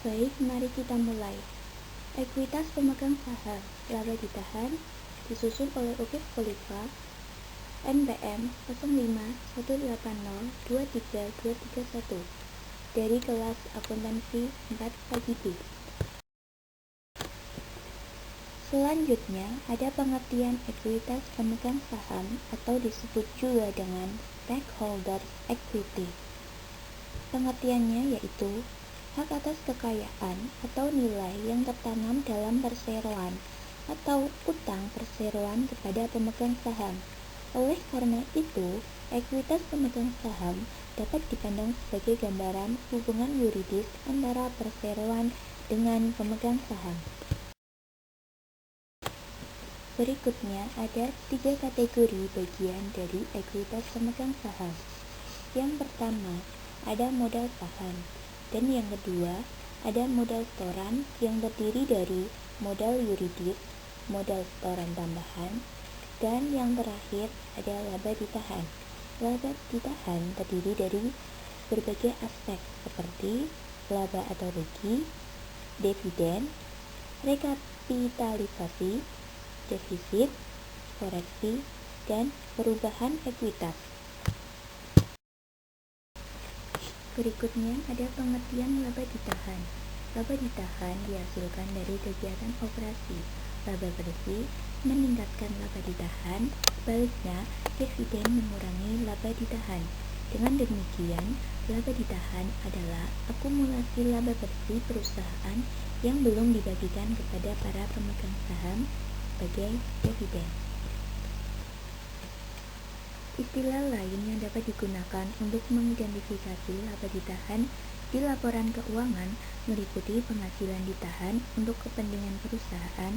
Baik, mari kita mulai. Ekuitas pemegang saham laba ditahan disusun oleh Ukif Kholifa, NPM 05180233231 dari kelas akuntansi 4 pagi B. Selanjutnya ada pengertian ekuitas pemegang saham atau disebut juga dengan stakeholders equity. Pengertiannya yaitu hak atas kekayaan atau nilai yang tertanam dalam perseroan atau utang perseroan kepada pemegang saham. Oleh karena itu, ekuitas pemegang saham dapat dipandang sebagai gambaran hubungan yuridis antara perseroan dengan pemegang saham. Berikutnya ada 3 kategori bagian dari ekuitas pemegang saham. Yang pertama, ada modal saham, dan yang kedua, ada modal setoran yang terdiri dari modal yuridis, modal setoran tambahan, dan yang terakhir ada laba ditahan. Laba ditahan terdiri dari berbagai aspek seperti laba atau rugi, dividen, rekapitalisasi, defisit, koreksi, dan perubahan ekuitas. Berikutnya ada pengertian laba ditahan. Laba ditahan dihasilkan dari kegiatan operasi. Laba bersih meningkatkan laba ditahan, sebaliknya dividen mengurangi laba ditahan. Dengan demikian, laba ditahan adalah akumulasi laba bersih perusahaan yang belum dibagikan kepada para pemegang saham sebagai dividen. Istilah lain yang dapat digunakan untuk mengidentifikasi laba ditahan di laporan keuangan meliputi penghasilan ditahan untuk kepentingan perusahaan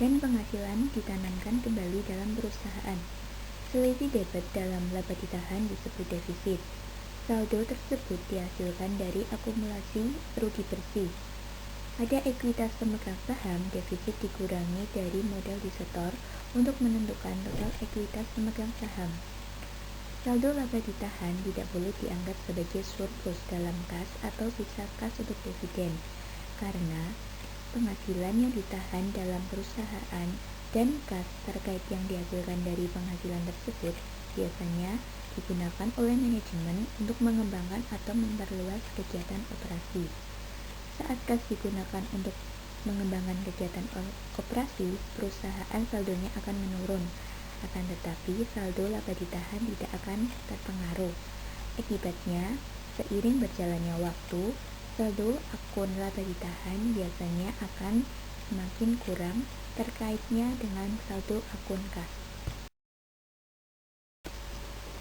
dan penghasilan ditanamkan kembali dalam perusahaan. Selisih debit dalam laba ditahan disebut defisit. Saldo tersebut dihasilkan dari akumulasi rugi bersih. Pada ekuitas pemegang saham, defisit dikurangi dari modal disetor untuk menentukan total ekuitas pemegang saham. Saldo laba ditahan tidak boleh dianggap sebagai surplus dalam kas atau sisa kas untuk dividen, karena penghasilan yang ditahan dalam perusahaan dan kas terkait yang dihasilkan dari penghasilan tersebut biasanya digunakan oleh manajemen untuk mengembangkan atau memperluas kegiatan operasi. Saat kas digunakan untuk mengembangkan kegiatan operasi, perusahaan saldonya akan menurun. Akan tetapi, saldo laba ditahan tidak akan terpengaruh. Akibatnya, seiring berjalannya waktu, saldo akun laba ditahan biasanya akan semakin kurang terkaitnya dengan saldo akun kas.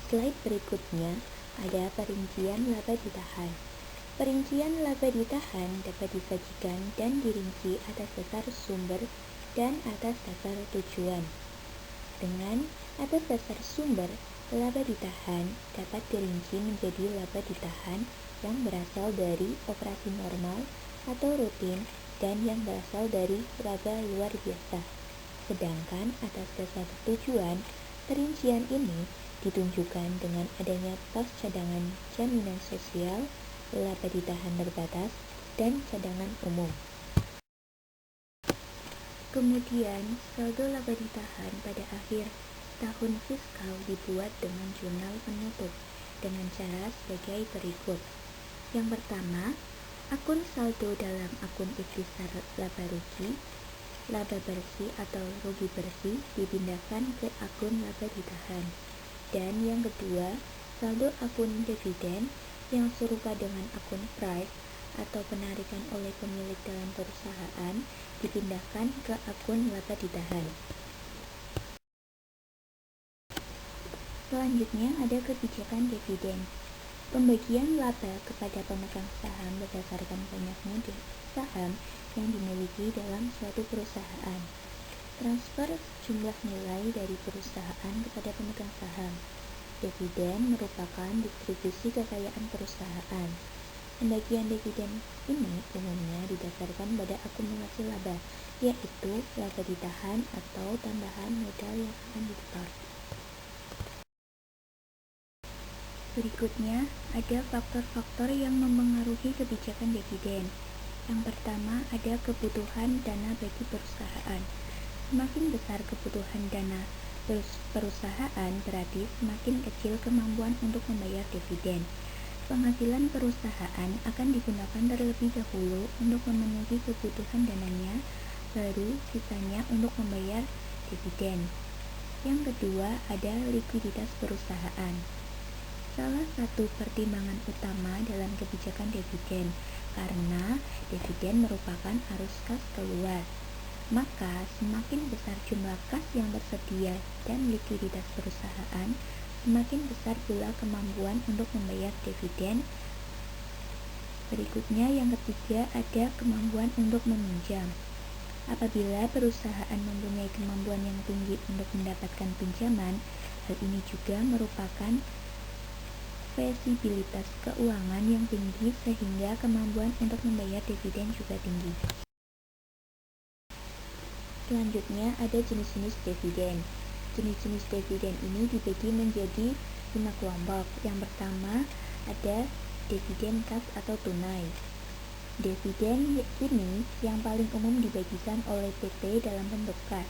Slide berikutnya ada perincian laba ditahan. Perincian laba ditahan dapat disajikan dan dirinci atas dasar sumber dan atas dasar tujuan. Dengan atas dasar sumber, laba ditahan dapat dirinci menjadi laba ditahan yang berasal dari operasi normal atau rutin dan yang berasal dari laba luar biasa. Sedangkan atas dasar tujuan, perincian ini ditunjukkan dengan adanya pos cadangan jaminan sosial, laba ditahan terbatas, dan cadangan umum. Kemudian, saldo laba ditahan pada akhir tahun fiskal dibuat dengan jurnal penutup dengan cara sebagai berikut. Yang pertama, akun saldo dalam akun ikhtisar laba rugi, laba bersih atau rugi bersih dipindahkan ke akun laba ditahan. Dan yang kedua, saldo akun dividen yang serupa dengan akun price atau penarikan oleh pemilik dalam perusahaan dipindahkan ke akun laba ditahan. Selanjutnya ada kebijakan dividen. Pembagian laba kepada pemegang saham berdasarkan banyaknya saham yang dimiliki dalam suatu perusahaan. Transfer jumlah nilai dari perusahaan kepada pemegang saham. Dividen merupakan distribusi kekayaan perusahaan. Pembagian dividen ini umumnya didasarkan pada akumulasi laba, yaitu laba ditahan atau tambahan modal yang akan disetor. Berikutnya, ada faktor-faktor yang mempengaruhi kebijakan dividen. Yang pertama ada kebutuhan dana bagi perusahaan. Semakin besar kebutuhan dana perusahaan, berarti semakin kecil kemampuan untuk membayar dividen. Penghasilan perusahaan akan digunakan terlebih dahulu untuk memenuhi kebutuhan dananya, baru sisanya untuk membayar dividen. Yang kedua ada likuiditas perusahaan. Salah satu pertimbangan utama dalam kebijakan dividen, karena dividen merupakan arus kas keluar. Maka semakin besar jumlah kas yang tersedia dan likuiditas perusahaan, semakin besar pula kemampuan untuk membayar dividen. Berikutnya yang ketiga ada kemampuan untuk meminjam. Apabila perusahaan mempunyai kemampuan yang tinggi untuk mendapatkan pinjaman, hal ini juga merupakan visibilitas keuangan yang tinggi sehingga kemampuan untuk membayar dividen juga tinggi. Selanjutnya ada jenis-jenis dividen. Jenis-jenis dividen ini dibagi menjadi 5 kelompok. Yang pertama ada dividen kas atau tunai. Dividen ini yang paling umum dibagikan oleh PT dalam bentuk kas.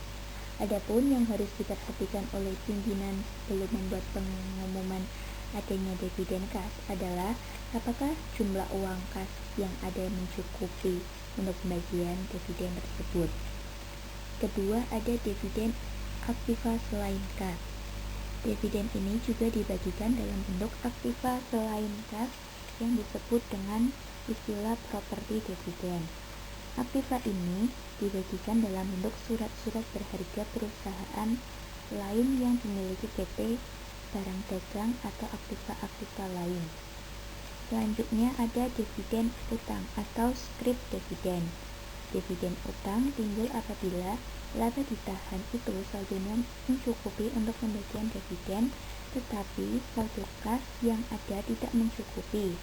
Adapun yang harus diperhatikan oleh pimpinan sebelum membuat pengumuman adanya dividen kas adalah apakah jumlah uang kas yang ada mencukupi untuk pembagian dividen tersebut. Kedua ada dividen aktiva selain kas. Dividen ini juga dibagikan dalam bentuk aktiva selain kas yang disebut dengan istilah properti dividen. Aktiva ini dibagikan dalam bentuk surat-surat berharga perusahaan lain yang dimiliki PT, barang dagang, atau aktiva-aktiva lain. Selanjutnya ada dividen utang atau scrip dividen. Dividen utang timbul apabila laba ditahan itu saldonya mencukupi untuk pembagian dividen, tetapi saldo kas yang ada tidak mencukupi.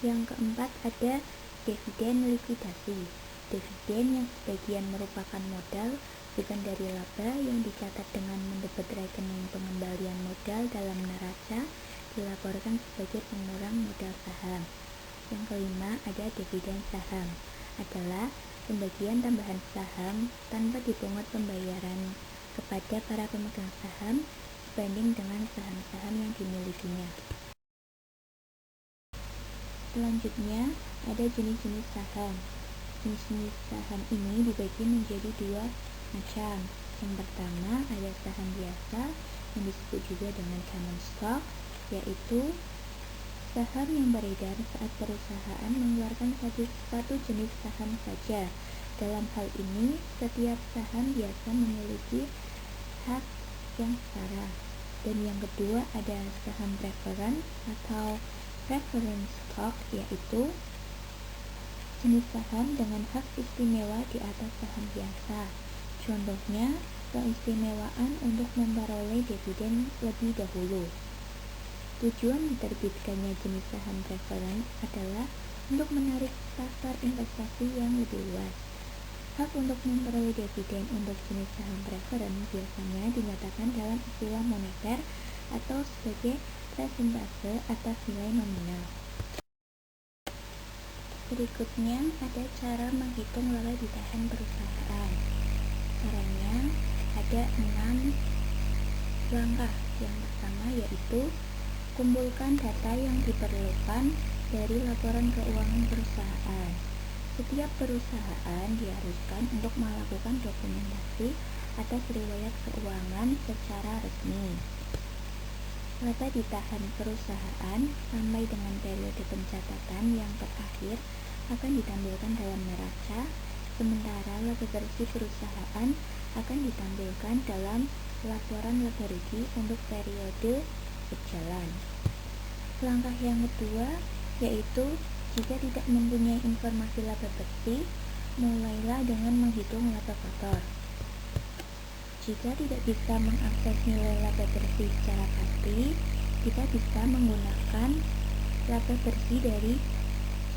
Yang keempat ada dividen likuidasi. Dividen yang sebagian merupakan modal bukan dari laba yang dicatat dengan mendebet rekening pengembalian modal dalam neraca dilaporkan sebagai pengurang modal saham. Yang kelima ada dividen saham, adalah pembagian tambahan saham tanpa dipungut pembayaran kepada para pemegang saham dibanding dengan saham-saham yang dimilikinya. Selanjutnya ada jenis-jenis saham. Jenis-jenis saham ini dibagi menjadi 2 macam. Yang pertama ada saham biasa yang disebut juga dengan common stock, yaitu saham yang beredar saat perusahaan mengeluarkan satu jenis saham saja. Dalam hal ini, setiap saham biasa memiliki hak yang setara. Dan yang kedua ada saham preference atau preference stock, yaitu jenis saham dengan hak istimewa di atas saham biasa. Contohnya, keistimewaan untuk memperoleh dividen lebih dahulu. Tujuan diterbitkannya jenis saham preference adalah untuk menarik pasar investasi yang lebih luas. Hak untuk memperoleh dividen untuk jenis saham preference biasanya dinyatakan dalam istilah moneter atau sebagai persentase atas nilai nominal. Berikutnya ada cara menghitung laba ditahan perusahaan. Caranya ada 6 langkah. Yang pertama yaitu kumpulkan data yang diperlukan dari laporan keuangan perusahaan. Setiap perusahaan diharuskan untuk melakukan dokumentasi atas riwayat keuangan secara resmi. Laba ditahan perusahaan sampai dengan periode pencatatan yang terakhir akan ditampilkan dalam neraca, sementara laba bersih perusahaan akan ditampilkan dalam laporan laba rugi untuk periode berjalan. Langkah yang kedua yaitu jika tidak mempunyai informasi laba bersih, mulailah dengan menghitung laba kotor. Jika tidak bisa mengakses nilai laba bersih secara pasti, kita bisa menggunakan laba bersih dari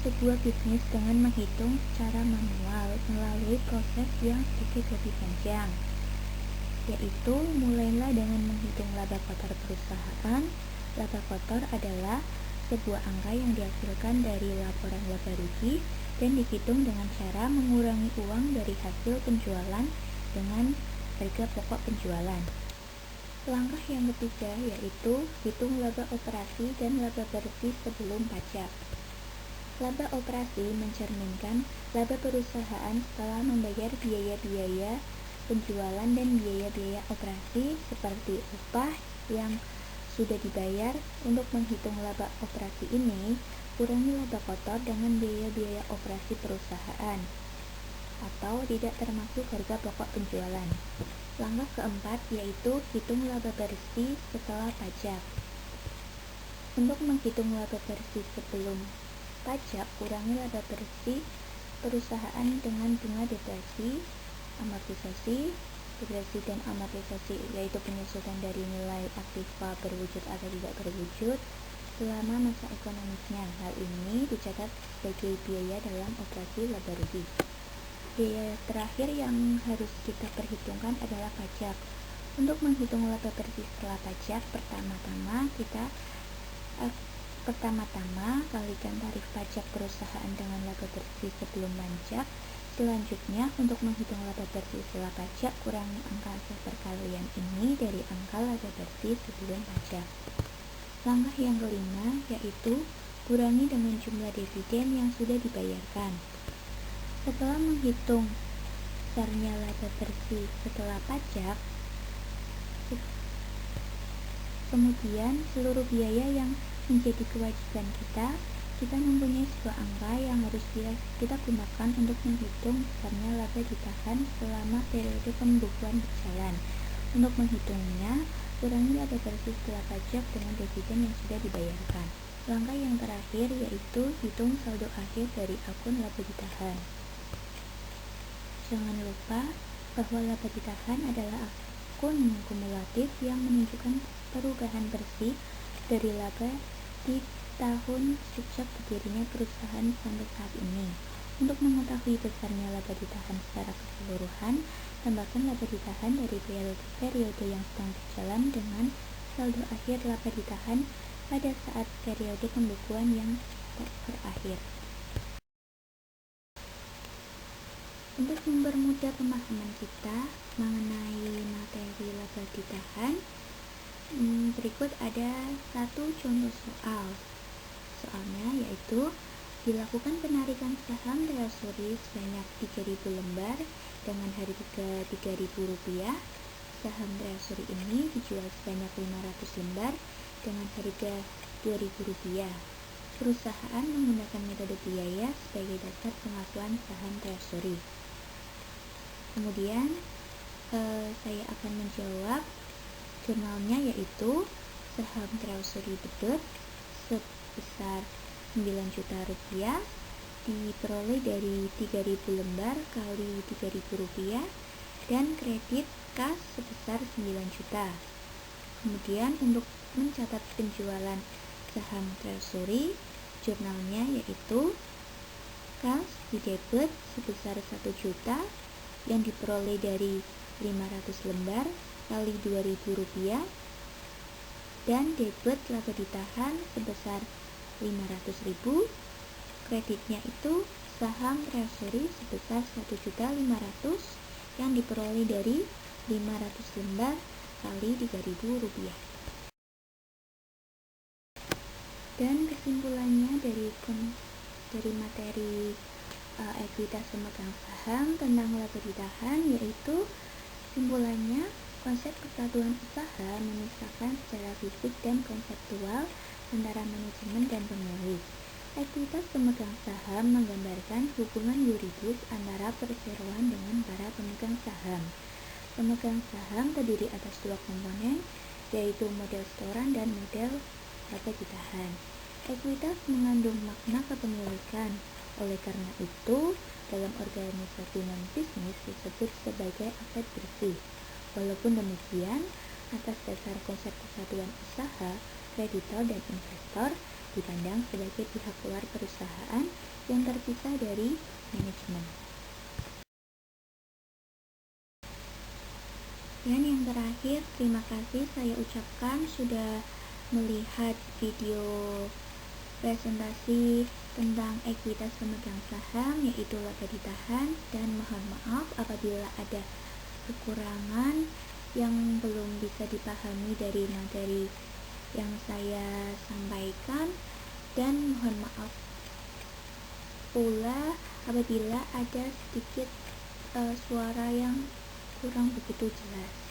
sebuah bisnis dengan menghitung secara manual melalui proses yang sedikit lebih panjang, yaitu mulailah dengan menghitung laba kotor perusahaan. Laba kotor adalah sebuah angka yang dihasilkan dari laporan laba rugi dan dihitung dengan cara mengurangi uang dari hasil penjualan dengan harga pokok penjualan. Langkah yang ketiga yaitu hitung laba operasi dan laba bersih sebelum pajak. Laba operasi mencerminkan laba perusahaan setelah membayar biaya-biaya penjualan dan biaya-biaya operasi seperti upah yang sudah dibayar. Untuk menghitung laba operasi ini, kurangi laba kotor dengan biaya-biaya operasi perusahaan atau tidak termasuk harga pokok penjualan. Langkah keempat yaitu hitung laba bersih setelah pajak. Untuk menghitung laba bersih sebelum pajak, kurangi laba bersih perusahaan dengan bunga depresi, amortisasi. Depresi dan amortisasi yaitu penyesuaian dari nilai aktiva berwujud atau tidak berwujud selama masa ekonomisnya. Hal ini dicatat sebagai biaya dalam operasi laba rugi. Biaya terakhir yang harus kita perhitungkan adalah pajak. Untuk menghitung laba bersih setelah pajak, pertama-tama kalikan tarif pajak perusahaan dengan laba bersih sebelum pajak. Selanjutnya, untuk menghitung laba bersih setelah pajak, kurangi angka hasil perkalian ini dari angka laba bersih sebelum pajak. Langkah yang kelima yaitu kurangi dengan jumlah dividen yang sudah dibayarkan. Setelah menghitung besarnya laba bersih setelah pajak, kemudian seluruh biaya yang menjadi kewajiban kita mempunyai sebuah angka yang harus kita gunakan untuk menghitung besarnya laba ditahan selama periode pembukuan berjalan. Untuk menghitungnya, kurangi laba bersih setelah pajak dengan dividen yang sudah dibayarkan. Langkah yang terakhir yaitu hitung saldo akhir dari akun laba ditahan. Jangan lupa bahwa laba ditahan adalah akun kumulatif yang menunjukkan perubahan bersih dari laba di tahun sejak berdirinya perusahaan sampai saat ini. Untuk mengetahui besarnya laba ditahan secara keseluruhan, tambahkan laba ditahan dari periode yang sedang berjalan dengan saldo akhir laba ditahan pada saat periode pembukuan yang berakhir. Untuk mempermudah pemahaman kita mengenai materi laba ditahan, berikut ada satu contoh soal. Soalnya yaitu dilakukan penarikan saham treasury sebanyak 3.000 lembar dengan harga Rp3.000. Saham treasury ini dijual sebanyak 500 lembar dengan harga Rp2.000. Perusahaan menggunakan metode biaya sebagai dasar pengasuhan saham treasury. Kemudian saya akan menjawab jurnalnya yaitu saham treasury debit sebesar Rp9 juta diperoleh dari 3.000 lembar kali Rp3.000 dan kredit kas sebesar 9 juta. Kemudian untuk mencatat penjualan saham treasury, jurnalnya yaitu kas di debit sebesar 1 juta yang diperoleh dari 500 lembar kali Rp2.000 dan debit laba ditahan sebesar 500.000. Kreditnya itu saham treasury sebesar 1.500.000 yang diperoleh dari 500 lembar kali Rp3.000. Dan kesimpulannya dari materi ekuitas pemegang saham tentang laba ditahan yaitu kesimpulannya, konsep kesatuan usaha memisahkan secara fisik dan konseptual antara manajemen dan pemilik. Ekuitas pemegang saham menggambarkan hubungan yuridis antara perseroan dengan para pemegang saham. Pemegang saham terdiri atas dua komponen, yaitu model setoran dan model laba ditahan. Ekuitas mengandung makna kepemilikan. Oleh karena itu, dalam organisasi non-bisnis disebut sebagai aset bersih. Walaupun demikian, atas dasar konsep kesatuan usaha, kreditor dan investor dipandang sebagai pihak luar perusahaan yang terpisah dari manajemen. Dan yang terakhir, terima kasih saya ucapkan sudah melihat video presentasi tentang ekuitas pemegang saham, yaitu laba ditahan, dan mohon maaf apabila ada kekurangan yang belum bisa dipahami dari materi yang saya sampaikan, dan mohon maaf pula apabila ada sedikit suara yang kurang begitu jelas.